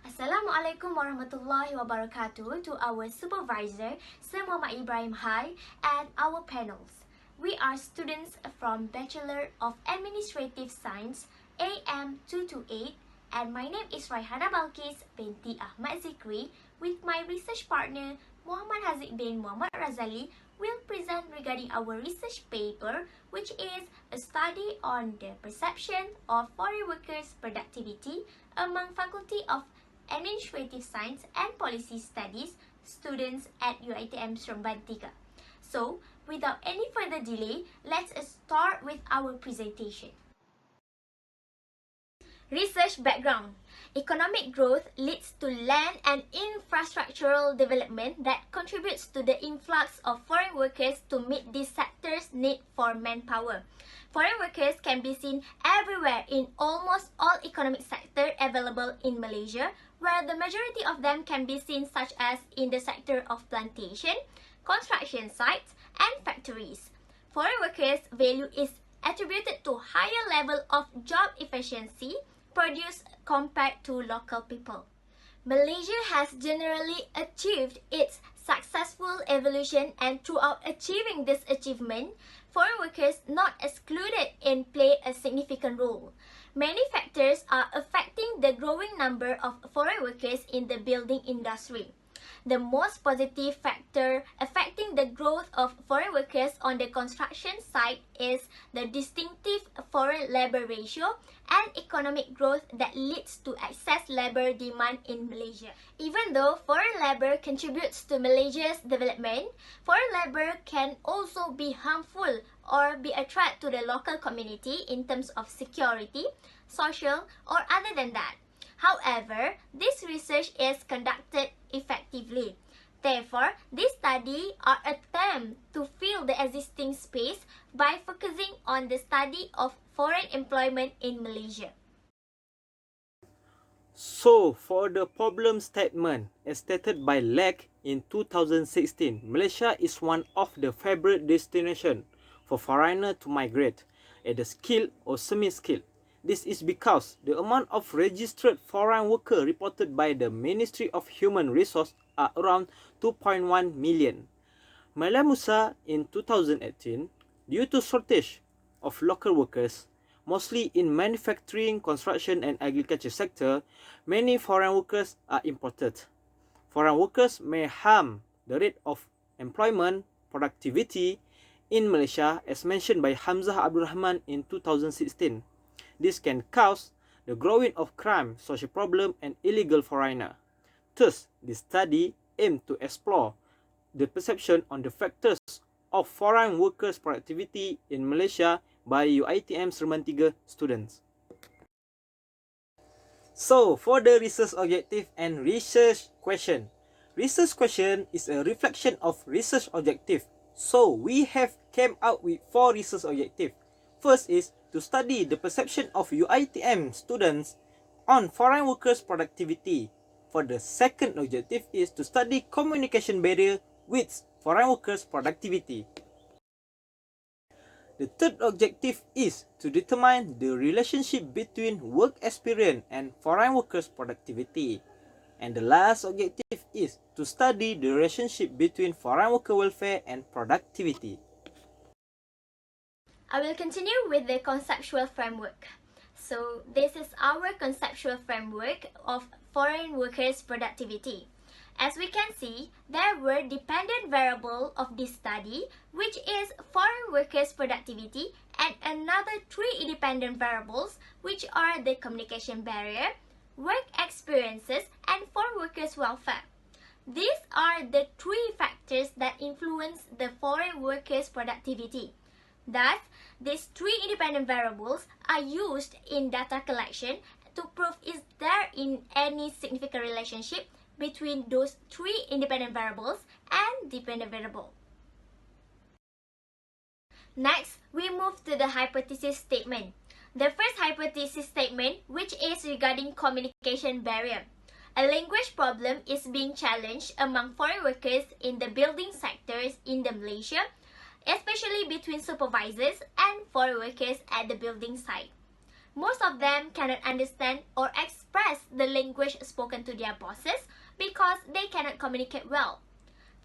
Assalamualaikum warahmatullahi wabarakatuh to our supervisor, Sir Muhammad Ibrahim Hai, and our panels. We are students from Bachelor of Administrative Science AM228, and my name is Raihana Balkis binti Ahmad Zikri. With my research partner Muhammad Haziq bin Muhammad Razali, will present regarding our research paper, which is a study on the perception of foreign workers' productivity among Faculty of Administrative Science and Policy Studies students at UiTM Seremban 3. So, without any further delay, let's start with our presentation. Research background. Economic growth leads to land and infrastructural development that contributes to the influx of foreign workers to meet these sectors' need for manpower. Foreign workers can be seen everywhere in almost all economic sectors available in Malaysia, where the majority of them can be seen such as in the sector of plantation, construction sites, and factories. Foreign workers' value is attributed to higher level of job efficiency produced compared to local people. Malaysia has generally achieved its successful evolution, and throughout achieving this achievement, foreign workers not excluded in play a significant role. Many factors are affecting the growing number of foreign workers in the building industry. The most positive factor affecting the growth of foreign workers on the construction site is the distinctive foreign labor ratio and economic growth that leads to excess labor demand in Malaysia. Even though foreign labor contributes to Malaysia's development, foreign labor can also be harmful or be a threat to the local community in terms of security, social, or other than that. However, this research is conducted effectively. Therefore, this study are attempt to fill the existing space by focusing on the study of foreign employment in Malaysia. So, for the problem statement, as stated by LAC in 2016, Malaysia is one of the favorite destinations for foreigners to migrate, either skilled or semi-skilled. This is because the amount of registered foreign workers reported by the Ministry of Human Resources are around 2.1 million. Malaysia Musa in 2018, due to shortage of local workers, mostly in manufacturing, construction and agriculture sector, many foreign workers are imported. Foreign workers may harm the rate of employment productivity in Malaysia, as mentioned by Hamzah Abdul Rahman in 2016. This can cause the growing of crime, social problem and illegal foreigner. Thus, this study aimed to explore the perception on the factors of foreign workers' productivity in Malaysia by UiTM Seremban 3 students. So, for the research objective and research question. Research question is a reflection of research objective. So, we have came out with 4 research objectives. First is to study the perception of UiTM students on foreign workers' productivity. For the second objective is to study communication barrier with foreign workers' productivity. The third objective is to determine the relationship between work experience and foreign workers' productivity. And the last objective is to study the relationship between foreign worker welfare and productivity. I will continue with the conceptual framework. So, this is our conceptual framework of foreign workers' productivity. As we can see, there were dependent variables of this study, which is foreign workers' productivity, and another 3 independent variables, which are the communication barrier, work experiences, and foreign workers' welfare. These are the 3 factors that influence the foreign workers' productivity. Thus, these 3 independent variables are used in data collection to prove is there in any significant relationship between those 3 independent variables and dependent variable. Next, we move to the hypothesis statement. The first hypothesis statement, which is regarding communication barrier. A language problem is being challenged among foreign workers in the building sectors in the Malaysia, especially between supervisors and foreign workers at the building site. Most of them cannot understand or express the language spoken to their bosses because they cannot communicate well.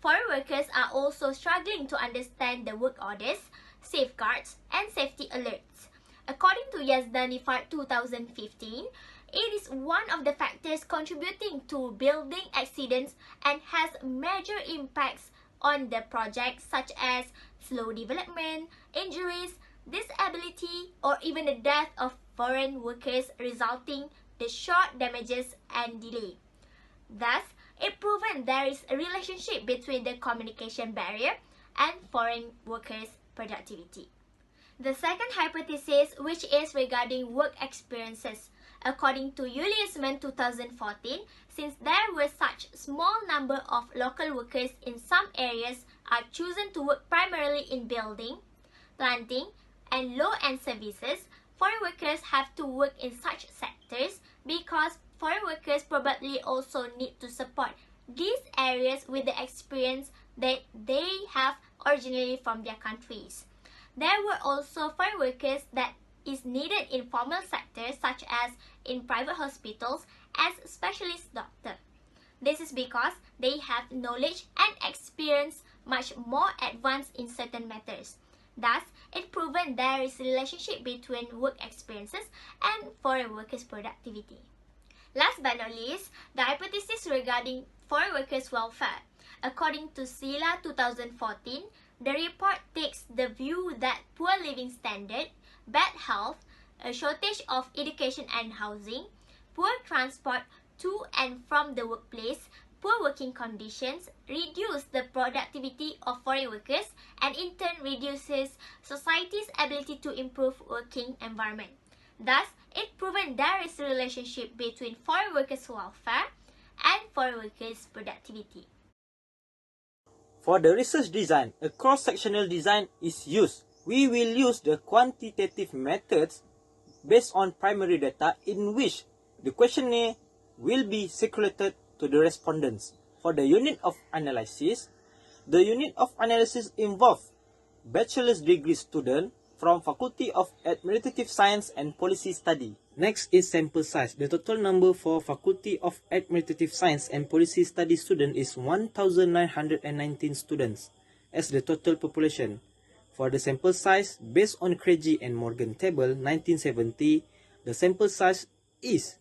Foreign workers are also struggling to understand the work orders, safeguards, and safety alerts. According to Yazdani FAR 2015, it is one of the factors contributing to building accidents and has major impacts on the project such as slow development, injuries, disability, or even the death of foreign workers resulting the short damages and delay. Thus, it proven there is a relationship between the communication barrier and foreign workers' productivity. The second hypothesis, which is regarding work experiences. According to Juliusman 2014, since there were such small number of local workers in some areas are chosen to work primarily in building, planting, and low-end services, foreign workers have to work in such sectors because foreign workers probably also need to support these areas with the experience that they have originally from their countries. There were also foreign workers that is needed in formal sectors such as in private hospitals as specialist doctor. This is because they have knowledge and experience much more advanced in certain matters. Thus, it proven there is a relationship between work experiences and foreign workers' productivity. Last but not least, the hypothesis regarding foreign workers' welfare. According to SILA 2014, the report takes the view that poor living standard, bad health, a shortage of education and housing, poor transport to and from the workplace, poor working conditions reduce the productivity of foreign workers and in turn reduces society's ability to improve working environment. Thus, it proven there is a relationship between foreign workers' welfare and foreign workers' productivity. For the research design, a cross-sectional design is used. We will use the quantitative methods based on primary data in which the questionnaire will be circulated to the respondents. For the unit of analysis, the unit of analysis involves bachelor's degree student from Faculty of Administrative Science and Policy Study. Next is sample size. The total number for Faculty of Administrative Science and Policy Study student is 1,919 students as the total population. For the sample size, based on Craigie and Morgan table 1970, the sample size is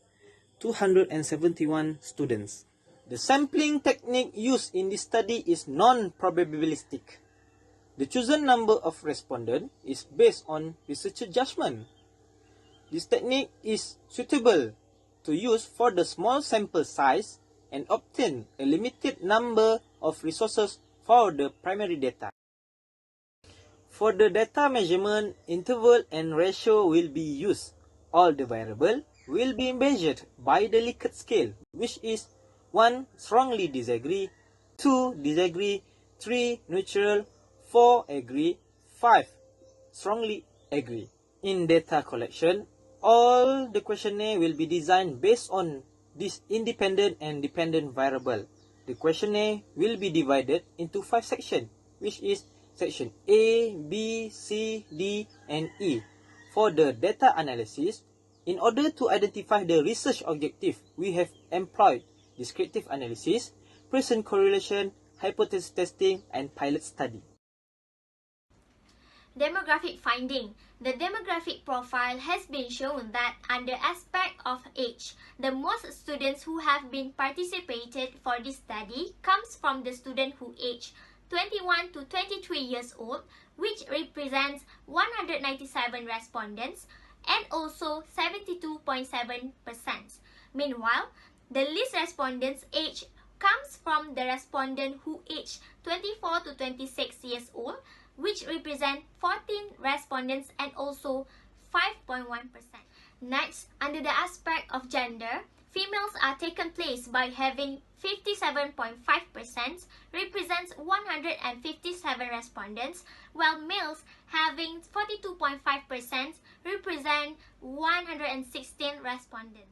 271 students. The sampling technique used in this study is non-probabilistic. The chosen number of respondents is based on researcher judgment. This technique is suitable to use for the small sample size and obtain a limited number of resources for the primary data. For the data measurement, interval and ratio will be used. All the variables will be measured by the Likert scale, which is 1. Strongly disagree, 2. Disagree, 3. Neutral, 4. Agree, 5. Strongly agree. In data collection, all the questionnaire will be designed based on this independent and dependent variable. The questionnaire will be divided into 5 sections, which is section A, B, C, D, and E. For the data analysis, in order to identify the research objective, we have employed descriptive analysis, present correlation, hypothesis testing, and pilot study. Demographic finding. The demographic profile has been shown that under aspect of age, the most students who have been participated for this study comes from the student who age 21 to 23 years old, which represents 197 respondents and also 72.7%. Meanwhile, the least respondents age comes from the respondent who age 24 to 26 years old, which represent 14 respondents and also 5.1%. Next, under the aspect of gender, females are taken place by having 57.5%, represents 157 respondents, while males having 42.5% represent 116 respondents.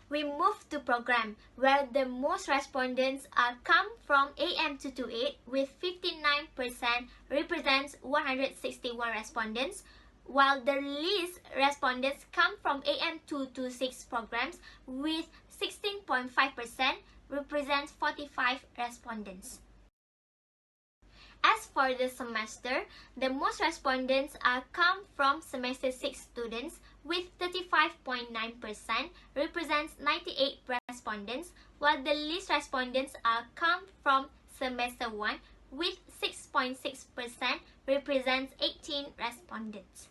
We move to program, where the most respondents are come from AM228 with 59% represents 161 respondents, while the least respondents come from AM226 programs with 16.5% represents 45 respondents. As for the semester, the most respondents come from semester 6 students with 35.9% represents 98 respondents, while the least respondents come from semester 1 with 6.6% represents 18 respondents.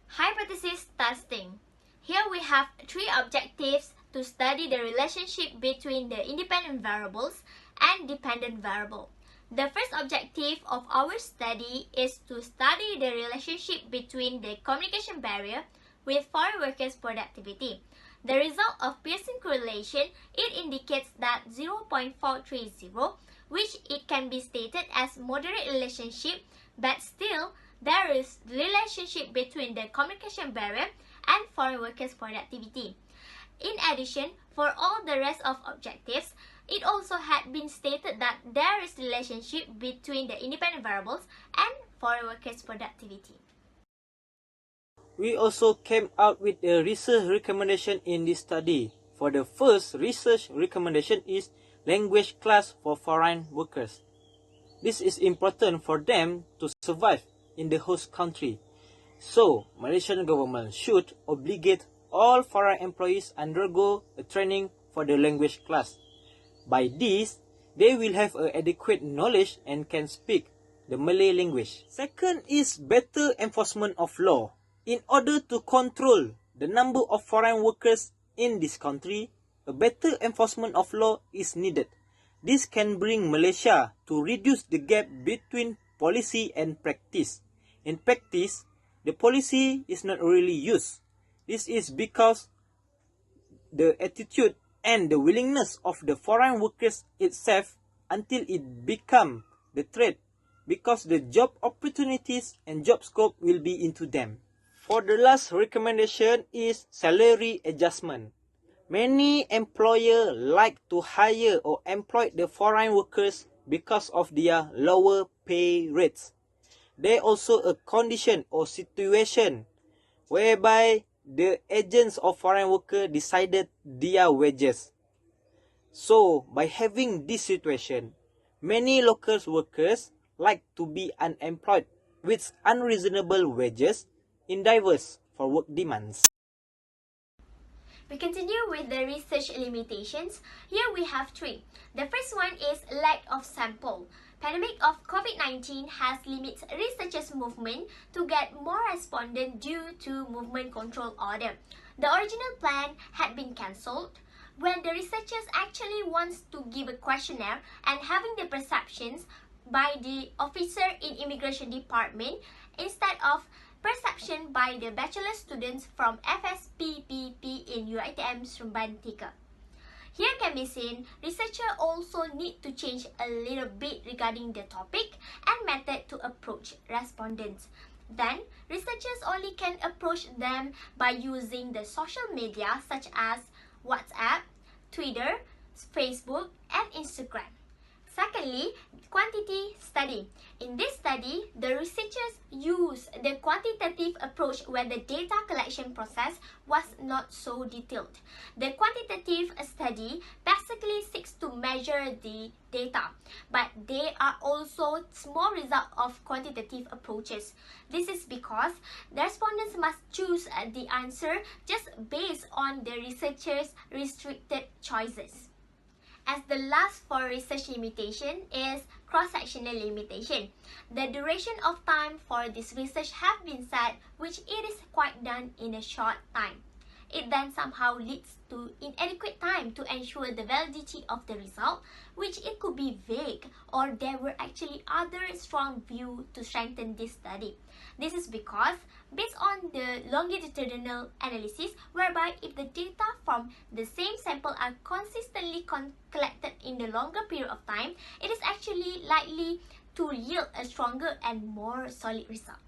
Hypothesis testing. Here we have three objectives to study the relationship between the independent variables and dependent variable. The first objective of our study is to study the relationship between the communication barrier with foreign workers' productivity. The result of Pearson correlation, it indicates that 0.430, which it can be stated as moderate relationship, but still there is relationship between the communication barrier and foreign workers' productivity. In addition, for all the rest of objectives, it also had been stated that there is relationship between the independent variables and foreign workers' productivity. We also came out with a research recommendation in this study. For the first research recommendation is language class for foreign workers. This is important for them to survive in the host country. So, Malaysian government should obligate all foreign employees undergo a training for the language class. By this, they will have adequate knowledge and can speak the Malay language. Second is better enforcement of law. In order to control the number of foreign workers in this country, a better enforcement of law is needed. This can bring Malaysia to reduce the gap between policy and practice. In practice, the policy is not really used. This is because the attitude and the willingness of the foreign workers itself until it become the threat, because the job opportunities and job scope will be into them. For the last recommendation is salary adjustment. Many employers like to hire or employ the foreign workers because of their lower pay rates. There also a condition or situation whereby the agents of foreign worker decided their wages. So, by having this situation, many local workers like to be unemployed with unreasonable wages in diverse for work demands. We continue with the research limitations. Here we have three. The first one is lack of sample. Pandemic of COVID-19 has limited researchers' movement to get more respondents due to movement control order. The original plan had been cancelled. When the researchers actually wants to give a questionnaire and having the perceptions by the officer in immigration department instead of perception by the bachelor students from FSPPP in UiTM Seremban 3. Here can be seen, researchers also need to change a little bit regarding the topic and method to approach respondents. Then, researchers only can approach them by using the social media such as WhatsApp, Twitter, Facebook, and Instagram. Secondly, quantity study. In this study, the researchers used the quantitative approach where the data collection process was not so detailed. The quantitative study basically seeks to measure the data, but there are also small results of quantitative approaches. This is because the respondents must choose the answer just based on the researchers' restricted choices. As the last for research limitation is cross-sectional limitation. The duration of time for this research have been set, which it is quite done in a short time. It then somehow leads to inadequate time to ensure the validity of the result, which it could be vague, or there were actually other strong views to strengthen this study. This is because, based on the longitudinal analysis, whereby if the data from the same sample are consistently collected in the longer period of time, it is actually likely to yield a stronger and more solid result.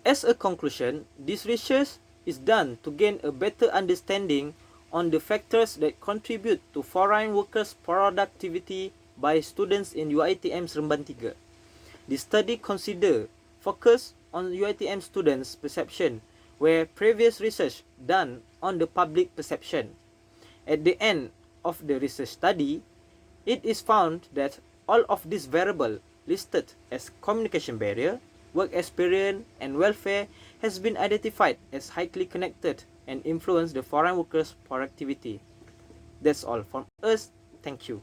As a conclusion, this research is done to gain a better understanding on the factors that contribute to foreign workers' productivity by students in UiTM Seremban 3. The study focus on UiTM students' perception, where previous research done on the public perception. At the end of the research study, it is found that all of these variables listed as communication barrier, work experience, and welfare has been identified as highly connected and influence the foreign workers' productivity. That's all from us. Thank you.